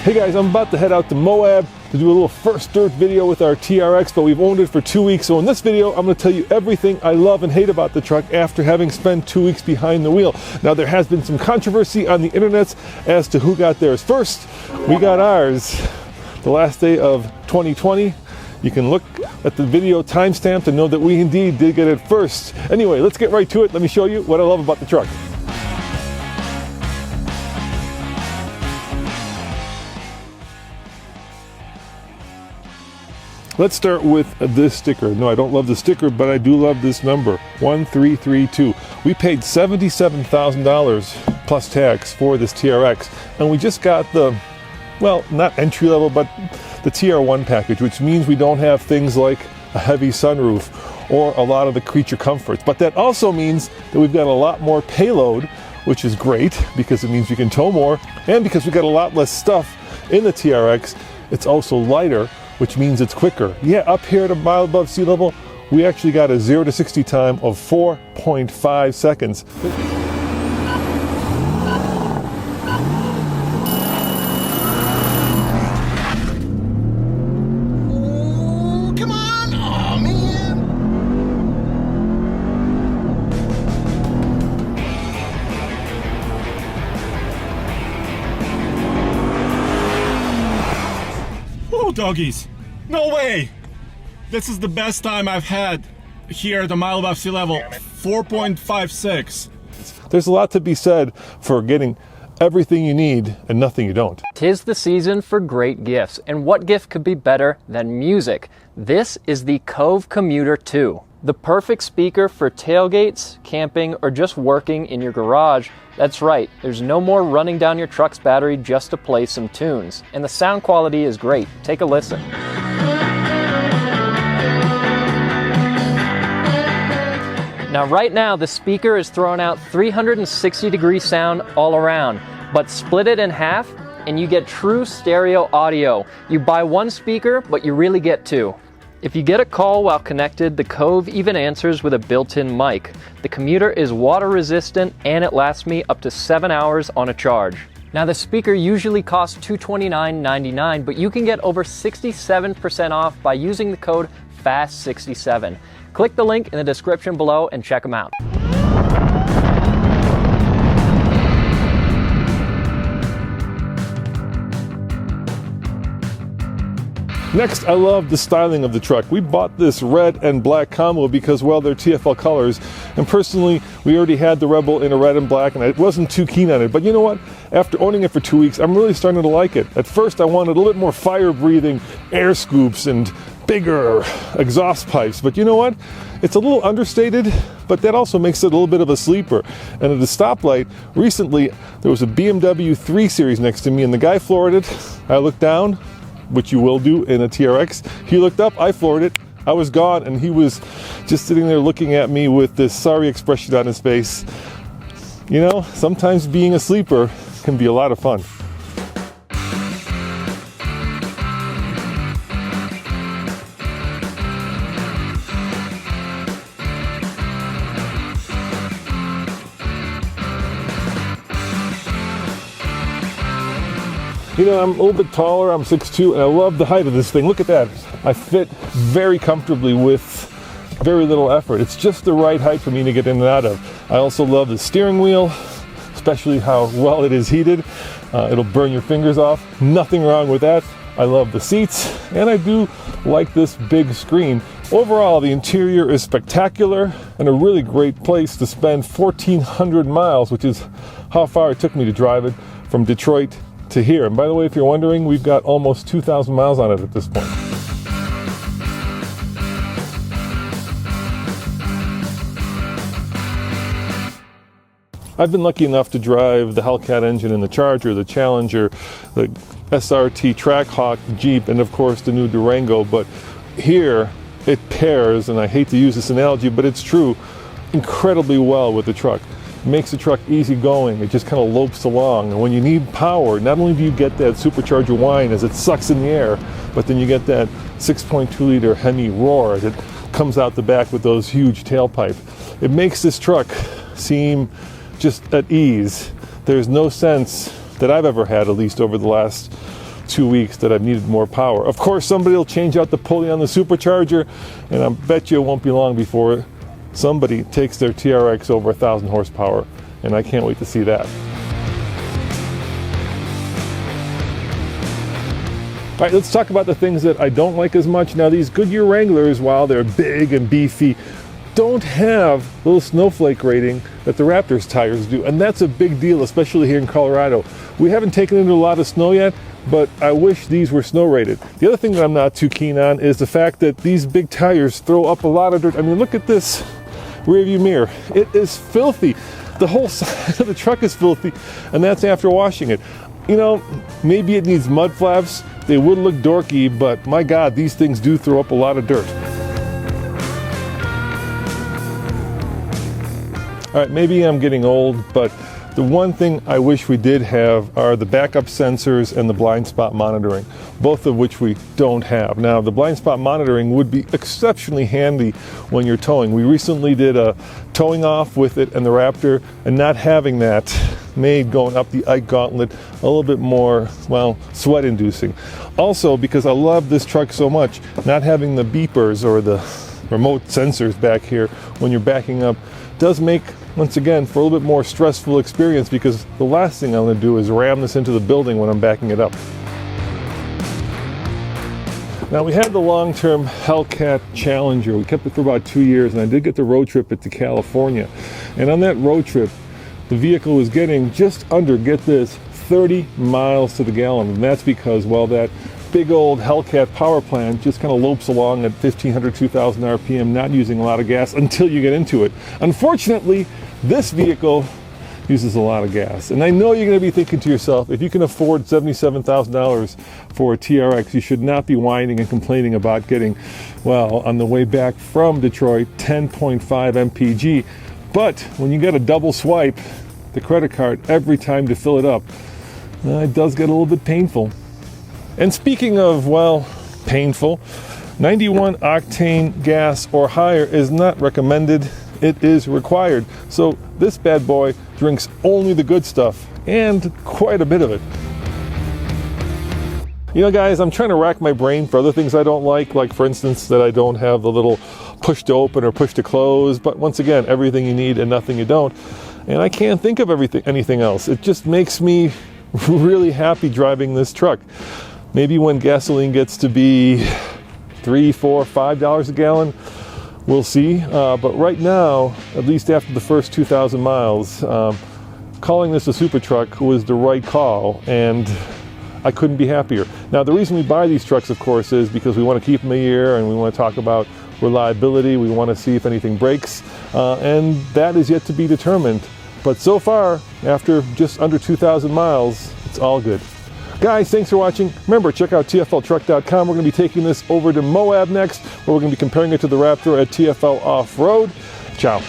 Hey guys, I'm about to head out to Moab to do a little first dirt video with our TRX, but we've owned it for 2 weeks. So in this video, I'm going to tell you everything I love and hate about the truck after having spent 2 weeks behind the wheel. Now, there has been some controversy on the internet as to who got theirs first. We got ours the last day of 2020. You can look at the video timestamp to know that we indeed did get it first. Anyway, let's get right to it. Let me show you what I love about the truck. Let's start with this sticker. No, I don't love the sticker, but I do love this number, 1332. We paid $77,000 plus tax for this TRX, and we just got the, well, not entry level, but the TR1 package, which means we don't have things like a heavy sunroof or a lot of the creature comforts. But that also means that we've got a lot more payload, which is great because it means we can tow more, and because we've got a lot less stuff in the TRX, it's also lighter, which means it's quicker. Yeah, up here at a mile above sea level, we actually got a 0 to 60 time of 4.5 seconds. Come on, aw, man. Oh, doggies. No way! This is the best time I've had here at the mile above sea level, 4.56. There's a lot to be said for getting everything you need and nothing you don't. 'Tis the season for great gifts, and what gift could be better than music? This is the Cove Commuter 2. The perfect speaker for tailgates, camping, or just working in your garage. That's right, there's no more running down your truck's battery just to play some tunes. And the sound quality is great. Take a listen. Now right now, the speaker is throwing out 360-degree sound all around, but split it in half and you get true stereo audio. You buy one speaker, but you really get two. If you get a call while connected, the Cove even answers with a built-in mic. The Commuter is water resistant and it lasts me up to 7 hours on a charge. Now the speaker usually costs $229.99, but you can get over 67% off by using the code FAST67. Click the link in the description below and check them out. Next, I love the styling of the truck. We bought this red and black combo because, well, they're TFL colors. And personally, we already had the Rebel in a red and black, and I wasn't too keen on it. But you know what? After owning it for 2 weeks, I'm really starting to like it. At first, I wanted a little bit more fire-breathing air scoops and bigger exhaust pipes. But you know what? It's a little understated, but that also makes it a little bit of a sleeper. And at the stoplight, recently, there was a BMW 3 Series next to me, and the guy floored it. I looked down, which you will do in a TRX. He looked up, I floored it, I was gone, and he was just sitting there looking at me with this sorry expression on his face. You know, sometimes being a sleeper can be a lot of fun. You know, I'm a little bit taller, I'm 6'2", and I love the height of this thing. Look at that. I fit very comfortably with very little effort. It's just the right height for me to get in and out of. I also love the steering wheel, especially how well it is heated. It'll burn your fingers off. Nothing wrong with that. I love the seats, and I do like this big screen. Overall, the interior is spectacular and a really great place to spend 1,400 miles, which is how far it took me to drive it from Detroit to here. And by the way, if you're wondering, we've got almost 2,000 miles on it at this point. I've been lucky enough to drive the Hellcat engine in the Charger, the Challenger, the SRT Trackhawk Jeep, and of course the new Durango. But here it pairs, and I hate to use this analogy, but it's true, incredibly well with the truck. Makes the truck easy going. It just kind of lopes along. And when you need power, not only do you get that supercharger whine as it sucks in the air, but then you get that 6.2 liter Hemi roar that comes out the back with those huge tailpipe. It makes this truck seem just at ease. There's no sense that I've ever had, at least over the last 2 weeks that I've needed more power. Of course, somebody will change out the pulley on the supercharger, and I bet you it won't be long before somebody takes their TRX over 1,000 horsepower, and I can't wait to see that. All right, let's talk about the things that I don't like as much. Now, these Goodyear Wranglers, while they're big and beefy, don't have the little snowflake rating that the Raptors tires do, and that's a big deal, especially here in Colorado. We haven't taken into a lot of snow yet, but I wish these were snow rated. The other thing that I'm not too keen on is the fact that these big tires throw up a lot of dirt. I mean, look at this rear view mirror. It is filthy. The whole side of the truck is filthy, and that's after washing it. You know, maybe it needs mud flaps. They would look dorky, but my God, these things do throw up a lot of dirt. All right, maybe I'm getting old, but the one thing I wish we did have are the backup sensors and the blind spot monitoring, both of which we don't have. Now, the blind spot monitoring would be exceptionally handy when you're towing. We recently did a towing off with it and the Raptor, and not having that made going up the Ike Gauntlet a little bit more, well, sweat-inducing. Also, because I love this truck so much, not having the beepers or the remote sensors back here when you're backing up does make, once again, for a little bit more stressful experience, because the last thing I'm going to do is ram this into the building when I'm backing it up. Now, we had the long-term Hellcat Challenger. We kept it for about 2 years, and I did get the road trip it to California. And on that road trip, the vehicle was getting just under, get this, 30 miles to the gallon. And that's because, well, that big old Hellcat power plant just kind of lopes along at 1,500, 2,000 RPM, not using a lot of gas until you get into it. Unfortunately, this vehicle uses a lot of gas. And I know you're going to be thinking to yourself, if you can afford $77,000 for a TRX, you should not be whining and complaining about getting, well, on the way back from Detroit, 10.5 mpg. But when you get a double swipe the credit card every time to fill it up, it does get a little bit painful. And speaking of, well, painful, 91 octane gas or higher is not recommended. It is required. So this bad boy drinks only the good stuff, and quite a bit of it. You know, guys, I'm trying to rack my brain for other things I don't like for instance, that I don't have the little push to open or push to close. But once again, everything you need and nothing you don't. And I can't think of anything else. It just makes me really happy driving this truck. Maybe when gasoline gets to be $3, $4, $5 a gallon, we'll see. But right now, at least after the first 2,000 miles, calling this a super truck was the right call, and I couldn't be happier. Now, the reason we buy these trucks, of course, is because we want to keep them a year, and we want to talk about reliability. We want to see if anything breaks, and that is yet to be determined. But so far, after just under 2,000 miles, it's all good. Guys, thanks for watching. Remember, check out TFLtruck.com. We're going to be taking this over to Moab next, where we're going to be comparing it to the Raptor at TFL Off-Road. Ciao.